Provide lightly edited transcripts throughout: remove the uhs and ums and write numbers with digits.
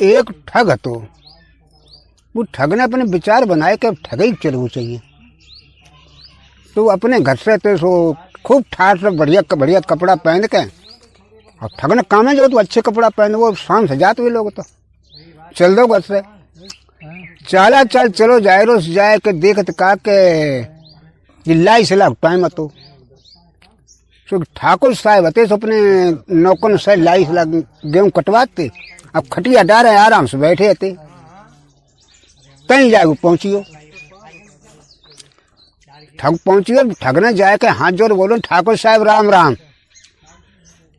एक ठग तो वो ठग ने अपने विचार बनाए कि अब ठग ही चलना चाहिए। तो अपने घर से तो सो खूब ठाठ से बढ़िया बढ़िया कपड़ा पहन के और ठग ने काम है जो तो अच्छे कपड़ा पहन वो शाम से जाते हुए लोग तो चल दो घर से चला चलो जाए रोज जाए के देखत का के लाई से लाग टाइम तो ठाकुर साहब होते तो अपने नौकन से लाई से लाग गेहूं कटवाते। अब खटिया डारे आराम से बैठे थे कहीं जाए पहुंचियो ठग पहुंचियो ठग ने जाए के हाथ जोड़ बोलो ठाकुर साहब राम राम।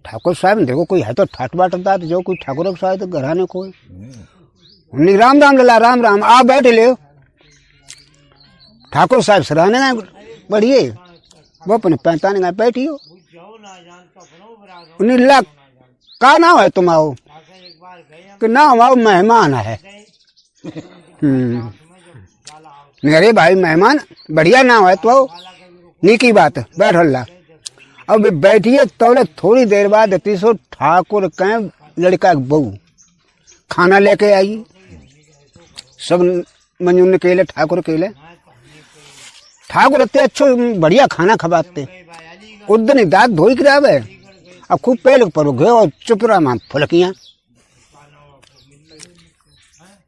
ठाकुर साहब देखो कोई है तो ठाट बाटता जो कोई ठाकुर साहब तो घराने कोई उन्हीं राम राम लला राम राम आप बैठे ले ठाकुर साहब सराहने ना बढ़िए वो अपने 45 गए बैठी हो उन्हीं ला का नाम है तुम आओ कि नाम आओ मेहमान है। मेरे भाई मेहमान बढ़िया नाम है तो नीकी बात है बैठ ला। अब बैठिए तो थोड़ी देर बाद तीसो ठाकुर के लड़का बहू खाना लेके आई सब मंजून के लिए ठाकुर के लिए ठाकुर इतने अच्छो बढ़िया खाना खवाते उस दिन दांत धोई कर आवे अब खूब पहले पर गए और चुपरा मां फुलकियां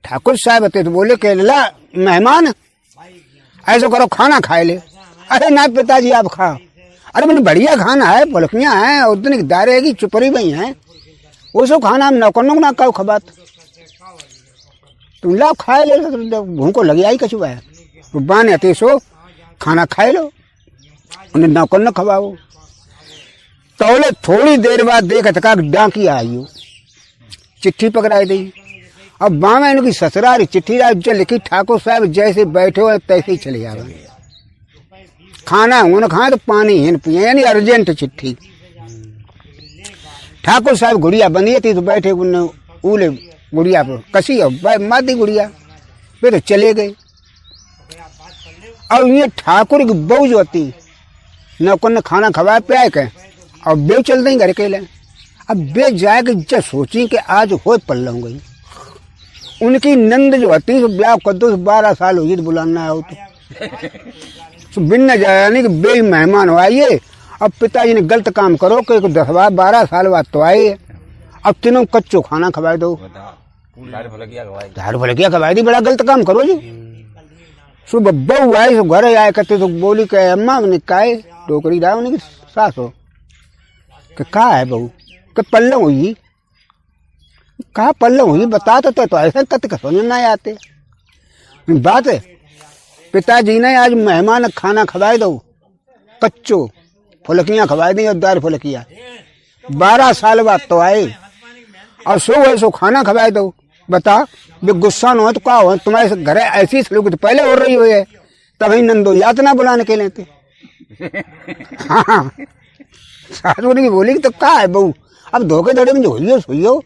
ठाकुर साहब तो बोले के ला मेहमान ऐसा करो खाना खाए ले। अरे ना पिताजी आप खाओ। अरे मैंने बढ़िया खाना है फुलकियां हैं उस दिन दारे की चुपरी बही है वो सब खाना हम नौकरनों ना कहो खबात तुम ला खाए ले भूख को लगी आई कछुआ है तो बाने आते सो खाना खाए लो उन्हें नौकर न खवाओ। तौले थोड़ी देर बाद देखा था डांकी आई हो चिट्ठी पकड़ाई दी। अब बामा इनकी ससुराल चिट्ठी जो लिखी ठाकुर साहब जैसे बैठे हो तैसे ही चले जावे खाना उन्हें खाए तो पानी हिन पिए यानी अर्जेंट चिट्ठी। ठाकुर साहब गुड़िया बनी थी तो बैठे उले गुड़िया पर कसी मादी गुड़िया वे तो चले गए। और ये ठाकुर की बहू जो होती नौकर ने खाना खवाया पिया के और बे चल दें घर के लिए। अब बे जाए के जब सोची कि आज हो पल्ला गई उनकी नंद जो होती तो ब्याह कर दो 12 साल हुई तो बुलाना हो तो बिन न जाए यानी कि बे मेहमान हो आइए। अब पिताजी ने गलत काम करो कि 10-12 साल बाद तो आए अब तीनों कच्चो खाना खवाए दो झाड़ फलकिया खवाई दी बड़ा गलत काम करो जी। सुबह बहू आए तो घर आए करते तो बोली के अम्मा मैंने काहे टोकरी डाल उन्हें सास हो कि कहा है बहू कि पल्ला हुई कहा पल्ला हुई बताते तो ऐसा कत समझ ना आते बात है। पिताजी ने आज मेहमान खाना खवाए दो कच्चो फुलकियां खवाई दी और दार फुलकिया 12 साल बाद तो आए और सो ऐसो खाना खवाए दो बता वे गुस्सा न हो तो क्या हो तुम्हारे घर ऐसी सलूक तो पहले हो रही हुई है तभी नंदो यातना बुलाने के लेते। हाँ सासू ने बोली तो क्या है बहू अब धोखे धड़े में जो हुई हो सोई हो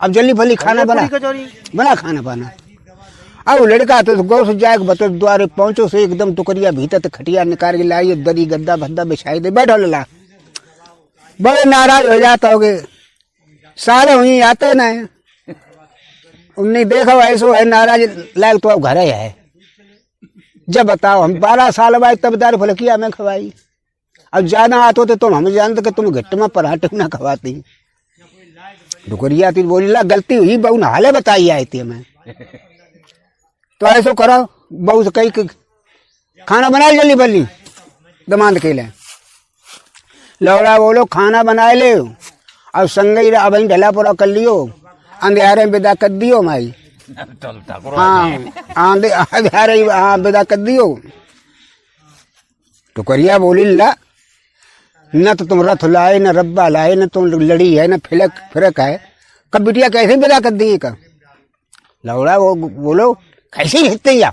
अब जल्दी फली खाना बना खाना पाना। अब लड़का तो गौ से जाए बतो द्वारे पहुंचो से एकदम टुकरिया भीतर तो खटिया निकाल के लाई दरी गद्दा भद्दा बिछाई दे बैठो लला बड़े नाराज हो जाता होगे सारे वहीं आते ना उन्हें देखो ऐसो है नाराज लाल तो अब घर ही है। जब बताओ हम 12 साल बाद तब दार फलकिया में खवाई अब ज्यादा आते तो तुम हम जानते कि तुम घट्ट में पराठे ना खवाती डुकरिया थी बोली ला गलती हुई बहू ने हाले बताई आई थी मैं तो ऐसो करो बहू से कही खाना बनाए जल्दी बल्ली दमांद के लिए लौड़ा बोलो खाना बनाए ले अब संगई अब ढला पूरा कर लियो अंधेरे में विदा कर दियो माई। हाँ अंधेरे हाँ विदा कर दियो टुकरिया बोली ला न तो तुम रथ लाए न रब्बा लाए न तुम लड़ी है न फिरक है कब बिटिया कैसे विदा कर दी का लौड़ा वो बोलो कैसे हिलते या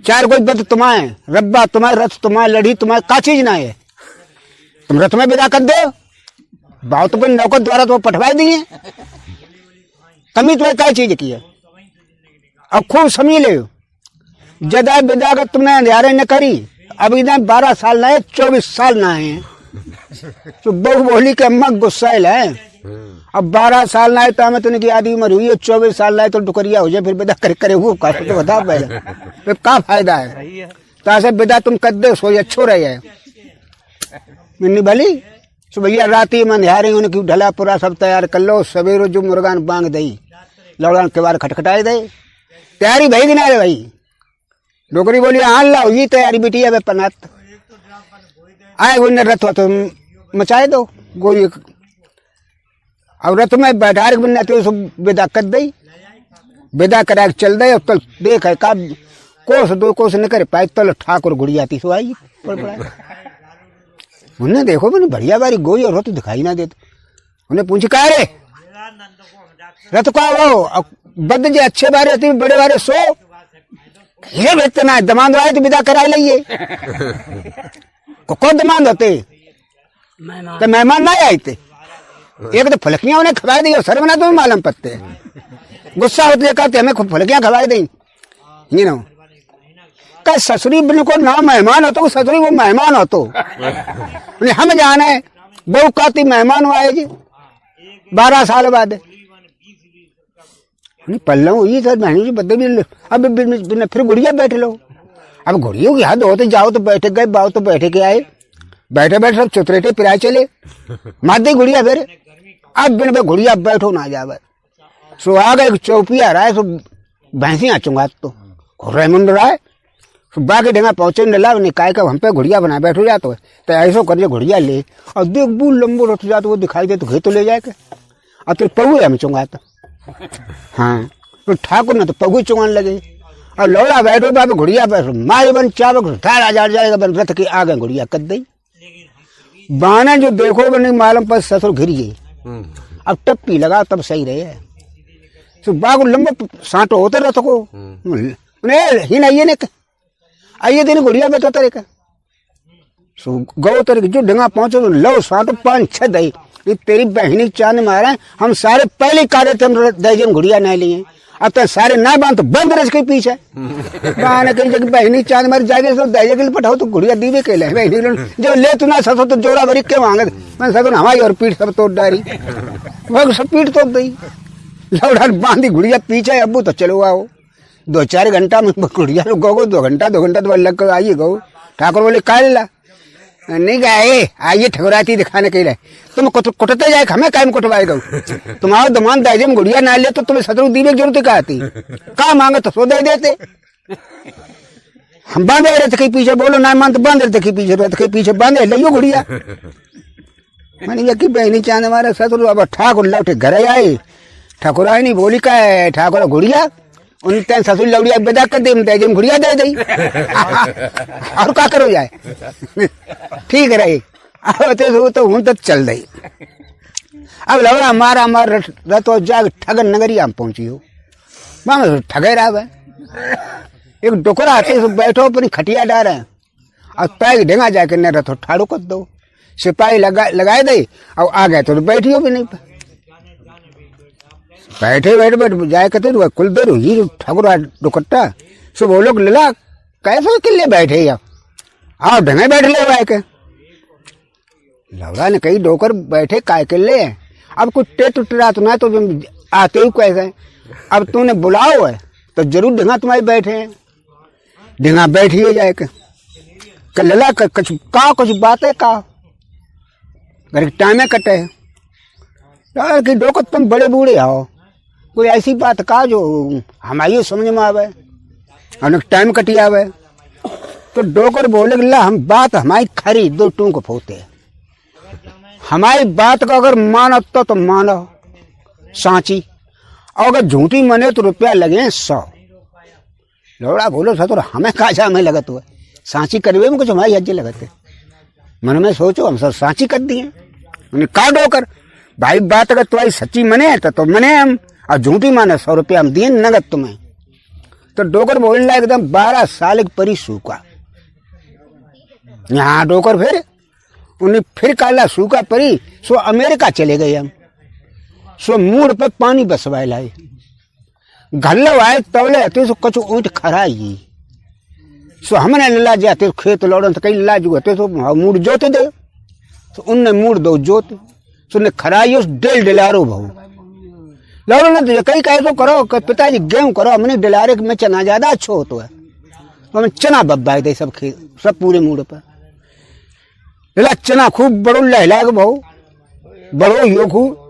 4 कोई बद तुम्हारे रब्बा तुम्हारे रथ तुम्हारे लड़ी तुम्हारे का चीज ना है तुम रथ में विदा कर दो बात तो नौकर द्वारा तो पठवा दिए कमी तुम्हें क्या चीज की है। अब खूब समझ ले जदा विदा कर तुमने अंधेरे न करी अब इधर 12 साल ना है 24 साल ना है तो बहू बोली के अम्मा गुस्सा है अब 12 साल ना तो हमें तो आदि उम्र हुई है, 24 साल लाए तो डुकरिया हो जाए, फिर बेदा करे वो का तो बता पहले फिर क्या फायदा है। तो ऐसे बेदा तुम कर दे सो अच्छो रह जाए मिन्नी भली। सो भैया राती में निहारी उनकी ढला पूरा सब तैयार कर लो, सवेरो जो मुर्गान बांग दई लौड़ान के बार खटखटाए दे, तैयारी भाई ना रे भाई। डोकरी बोली हाँ लाओ ये तैयारी बिटिया वे पनात आए वो रथ हो तो मचाए दो गोली। और रथ में बैठा बनना तो सब विदा कर दई, विदा करा चल दे। तो देख है का कोस 2 कोस न कर पाए तो ठाकुर गुड़िया थी सो आई उन्हें देखो मैंने बढ़िया बारी गोई और रथ दिखाई ना देते। उन्हें पूछी कहा रे रथ का वो बद जे अच्छे बारे होती बड़े बारे सो ये बेतना दमांद आए तो विदा करा लिये को दमांद होते तो मेहमान ना आए थे। एक तो फलकियां उन्हें खवा दी और सर बना तो मालूम पत्ते गुस्सा होते कहते हमें फलकियां खवा दी ये ना का ससुरी बिल्कुल ना मेहमान हो तो ससुरी वो मेहमान हो तो हम जाने बहु कहती मेहमान आए जी 12 साल बाद पल्लव ये सर बहनी जी बदे भी अब फिर गुड़िया बैठ लो। अब गुड़ियों की हद होते जाओ तो बैठे गए बाओ तो बैठे के आए बैठे बैठे सब चुतरेटे पिराए चले मार दी गुड़िया फिर अब बिन गुड़िया बैठो ना जावे। सो आ गए चौपिया रहा है सो भैंसियां चुंगा तो रेमुंड रहा है बाकी ढंगा पहुंचे न लाभ निकाय का हम पे घुड़िया बना बैठो जाते हो तो ऐसा कर घुड़िया ले और देख बू लंबो रट जाते वो दिखाई दे तो घे तो ले जाए और तो पगु हम चुंगा तो हाँ तो ठाकुर ने तो पगु चुंगाने लगे और लौड़ा बैठो बाबा घुड़िया बैठो माए बन चावक ठाड़ा जा जाएगा बन रथ के आगे घुड़िया कर दी बाना जो देखो नहीं मालूम पर ससुर घिर गई। अब टप्पी लगा तब सही रहे तो बाग लंबा सांटो होते रथ को ही नहीं ने आइए दिन गुड़िया बैठो तरे का सो गौ तरे जो डंगा पहुंचो तो लो सांटो 5-6 दई ये तेरी बहनी चांद मारे हम सारे पहले कार्यक्रम दर्जन गुड़िया नहीं लिए अब तो सारे ना बांध तो बंद रस के पीछे बाने कहीं जगह बहनी चांद मार जाके तो दर्जे के पठाओ तो गुड़िया दीवे के ले बहनी जो ले तू ना ससो तो जोड़ा भरी क्यों मांगे मैं सको हमारी और पीठ सब तोड़ डारी वो सब पीठ तोड़ दी लौड़ा बांधी गुड़िया पीछे अबू तो चलो आओ 2-4 घंटा में गुड़िया गो 2 घंटा तो लग कर आइए गो। ठाकुर बोले काला नहीं गए आइए ठकुराती दिखाने के लिए तुम कुटते जाए हमें कायम कुटवाए गो तुम्हारा दमान दाइजे में गुड़िया ना ले तो तुम्हें शत्रु दीवे की जरूरत क्या आती कहा मांगे तो सो दे देते हम बांधे रथ के पीछे बोलो ना मान तो बांध रथ के पीछे रथ के पीछे बांधे लियो गुड़िया मैंने यकी बहनी चांद हमारे शत्रु अब ठाकुर लौटे घर आए ठाकुर नहीं बोली का है ठाकुर गुड़िया उन टाइम ससुर लौड़िया बेदा कर दी दे घुड़िया दे दी और क्या करो जाए ठीक रही तो हूं तो चल रही। अब लौड़ा मारा मार रथ जाग ठगन नगरिया में पहुंची हो वहां ठगे रहा एक डोकरा आते बैठो अपनी खटिया डाल रहे और पैग ढेंगा जाके न रथो ठाड़ो कर दो सिपाही लगाए दे और आ गए तो बैठियो भी नहीं बैठे बैठे बैठे जाए कहते कुल देर हुई ठाकुर दुकट्टा सो वो लोग लला कैसे के लिए बैठे या आओ ढंगे बैठ ले भाई के लौड़ा ने कही डोकर बैठे काय के ले अब कुछ टेट उठरा तो ना तो आते ही कैसे अब तूने बुलाओ है तो जरूर ढंगा तुम्हारे बैठे हैं ढंगा बैठिए जाए के लला कुछ बातें का घर टाइम कटे कि डोकर तुम बड़े बूढ़े आओ कोई ऐसी बात का जो हमारी समझ में आवे और टाइम कटी आवे तो डोकर बोले ला हम बात हमारी खरी 2 टूक फोते हमारी बात का अगर मानो तो मानो सांची और अगर झूठी मने तो रुपया लगे 100। लौड़ा बोलो सतुर हमें काजा में लगत हुआ सांची करवे में कुछ हमारी हज लगते मन में सोचो हम सब सांची कर दिए उन्हें का डोकर भाई बात अगर तुम्हारी सच्ची मने तो मने हम और झूठी माने 100 रुपया हम दिए नगद तुम्हें। तो डोकर बोलना एकदम 12 साल की परी सूखा यहाँ डोकर फिर उन्हें फिर काला सूखा परी सो अमेरिका चले गए हम सो मूड पे पानी बसवाए लाए घल्लो आए तवले हते सो कछु ऊँट खराई सो हमने लला जाते खेत लौड़न तो कई लला जुते सो मूड जोते दे तो उनने मूड 2 जोत सुनने खराई उस डिलारो भाऊ लौड़ो ना तो कई कहे तो करो पिताजी गेहूं करो हमने डिलारे में चना ज्यादा अच्छा होता है तो हमें चना बब्बा दे सब पूरे मूड पर चना खूब बड़ो लहला भाऊ बड़ो यो खूब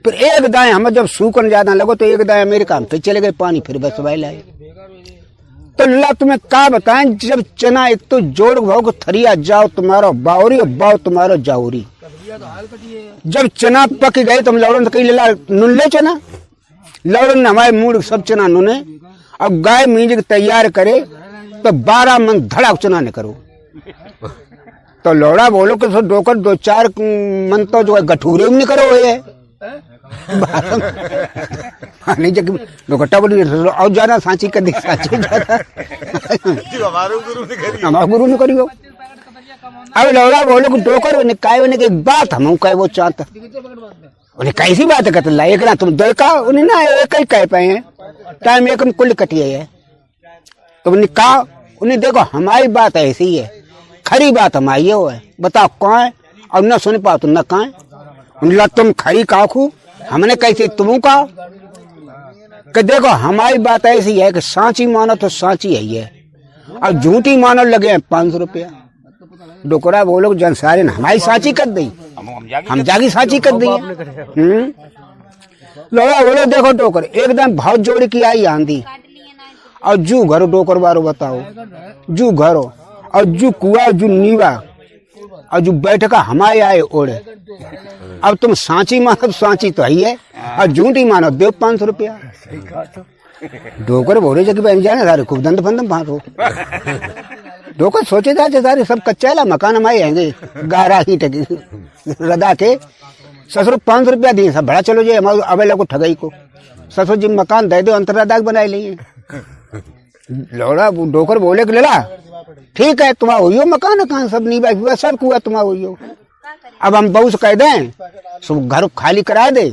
फिर एक दाएं हमें जब सूखन ज्यादा लगो तो एक दाएं अमेरिका में फिर चले गए पानी फिर बस भाई लाए तो ला तुम्हें क्या बताएं जब चना एक तो जोड़ भाव को थरिया जाओ तुम्हारा बावरी और बाव तुम्हारा जावरी जब चना पक गए तुम लौड़न कहीं ला नुन ले चना लौड़न हमारे मूड सब चना नुने अब गाय मीज तैयार करे तो 12 मन धड़ाक चना न करो तो लौड़ा बोलो कि डोकर 2-4 मन तो जो है गठूरे में नहीं करो ये नहीं जब दुकट्टा बोली और ज्यादा सांची कर दी सांची ज्यादा हमारा गुरु ने करियो अब लौड़ा बोलो कि डोकर उन्हें काय होने की बात हम कहे वो चाहता उन्हें कैसी बात है कहते एक ना तुम देखा उन्हें ना एक ही कह पाए हैं टाइम एक में कुल कटिए है तो उन्हें कहा उन्हें देखो हमारी बात ऐसी है खरी बात हमारी है बताओ कहाँ है और न सुन पाओ तो न कहाँ है तुम खरी कहा खूब हमने कैसे तुम कहा कि देखो हमारी बात ऐसी है कि सांची मानो तो सांची है ये और झूठी मानो लगे हैं 500 रुपया डोकरा बोलो जन सारे ने हमारी सांची कर दी हम जागी सांची कर दी लोड़ा बोलो देखो डोकर एकदम भाव जोड़ की आई आंधी और जू घरो डोकर बारो बताओ जू घरो और जू कुआ जू नीवा और जो बैठका हमारे आए ओढ़े अब तुम सांची मानो तो सांची तो ही है और झूठी मानो दो 500 रुपया डोकर बोले जगह बहन जाने सारे खूब दंड फंदम फांसो डोकर सोचे जाते सारे सब कच्चा ला मकान हमारे आएंगे 11 ईंट रदा के ससुर 500 रुपया दिए सब बड़ा चलो जे हमारे अबे लोग ठगाई को ससुर जी मकान दे दो अंतरदाग बनाए लिए लौड़ा डोकर बोले कि लेला ठीक है तुम्हारा हो मकान कहाँ सब नहीं भाई सब कुआ तुम्हारा हो अब हम बहू से कह दें सब घर खाली करा दे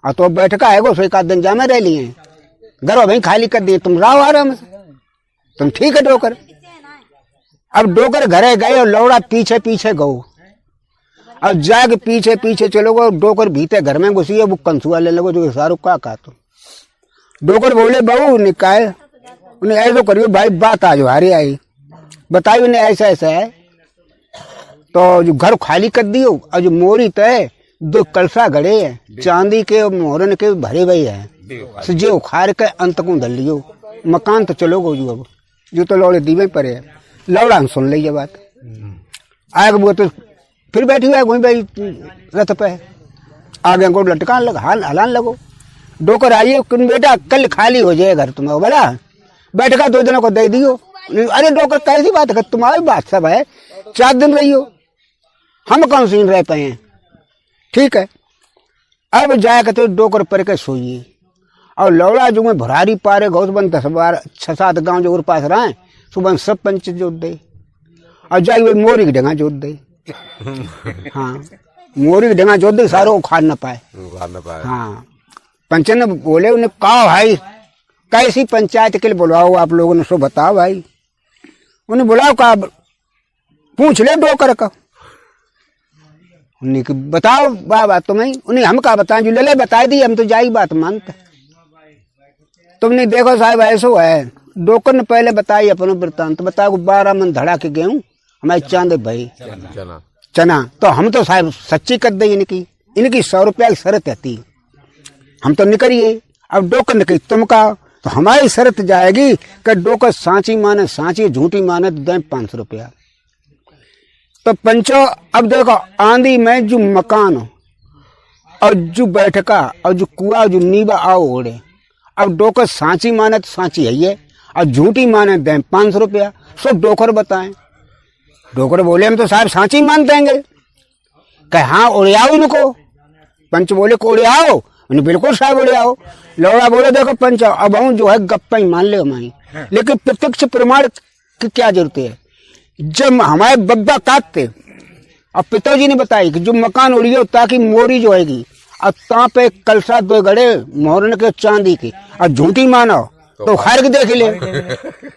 और तो बैठका है सो एक आध दिन जामे रह लिए घर भाई खाली कर दिए तुम रहो आराम से तुम ठीक है डोकर अब डोकर घरे गए और लौड़ा पीछे पीछे गो अब जाके पीछे पीछे चलोगे डोकर भीते घर में घुसी है वो कंसुआ ले लगो जो शाहरुख का कहा तो डोकर बोले बहू निकाय उन्हें ऐसा करियो भाई बात आज हारी आई बताइए उन्हें ऐसा ऐसा है तो जो घर खाली कर दियो और जो मोरी तय 2 कलसा गड़े है चांदी के मोहरन के भरे हुए है सजे उखाड़ के अंत को धल लियो मकान तो चलो गो जो अब जो तो लौड़े दीवे पर है लौड़ा सुन ली बात आगे वो तो फिर बैठी हुआ है वहीं भाई रथ पे आगे को लटकान लगा हलान लगो डोकर आइए बेटा कल खाली हो जाए घर तुम्हें बोला बैठका 2 दिनों को दे दियो अरे डोकर कैसी बात है तुम्हारी बात सब है 4 दिन रही हो हम कौन सी रह पाए हैं ठीक है अब जाए तो डोकर पर के सोइए और लौड़ा जो में भरारी पारे गौस बन 6-7 गांव जो पास रहे सुबह सब पंच जोत दे और जाइए मोरी की डंगा जोत दे हाँ मोरी की डंगा जोत दे सारो उखाड़ न पाए हाँ पंच ने बोले उन्हें कहा भाई कैसी पंचायत के लिए बुलाओ आप लोगों ने सो बताओ भाई उन्हें बुलाओ का पूछ ले डोकर का उन्हें बताओ बाबा तुम्हें उन्हें हम का बताएं जो ले बता दी हम तो जाई बात मानते तुमने देखो साहब ऐसो है डोकर ने पहले बताई अपना वृत्तांत बताओ 12 मन धड़ा के गेहूं हमारे चांदे भाई चना तो हम तो साहब सच्ची कर दे इनकी 100 रुपया की शर्त आती हम तो निकलिए अब डोकर निकली तुम का तो हमारी शर्त जाएगी कि डोकर सांची माने सांची झूठी माने तो दें 500 रुपया तो पंचो अब देखो आंधी में जो मकान और जो बैठका और जो कुआ जो नीबा आओ ओढ़े अब डोकर सांची माने तो सांची है ये और झूठी माने दें 500 रुपया सो डोकर बताएं डोकर बोले हम तो साहब सांची मान देंगे कहे हाँ उड़े आओ इनको पंच बोले को उड़े आओ उन्हें बिल्कुल साहब उड़े आओ लौड़ा बोले देखो पंच अब हम जो है गप्पा ही मान ले हमारी लेकिन प्रत्यक्ष प्रमाण की क्या जरूरत है जब हमारे बब्बा काटते और पिताजी ने बताई कि जो मकान उड़ियो ताकि मोरी जो आएगी और ता पे कलसा 2 गड़े मोहरन के चांदी की और झूठी मानो तो खैर के देख ले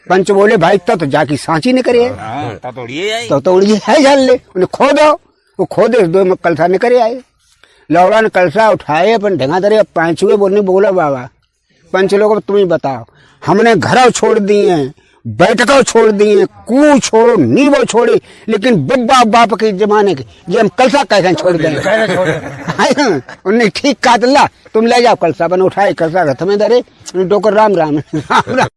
पंच बोले भाई तो जाके सांची नहीं करे तो उड़िए है झल ले उन्हें खो दो वो खो दे 2 कलसा नहीं करे आए लौड़ा ने कलसा उठाए अपन ढंगा दरे पांचवे बोलने बोला बाबा पंच लोग तुम ही बताओ, हमने घर छोड़ दिए हैं, बैठकों छोड़ दिए, कू छोड़ो नींबो छोड़ी, लेकिन बब्बा बाप के जमाने के ये हम कलसा कैसे छोड़ देंगे। उन्हें ठीक कहा तुम ले जाओ कलसा, बन उठाए कलसा रथ में धरे, डोकर राम राम राम राम।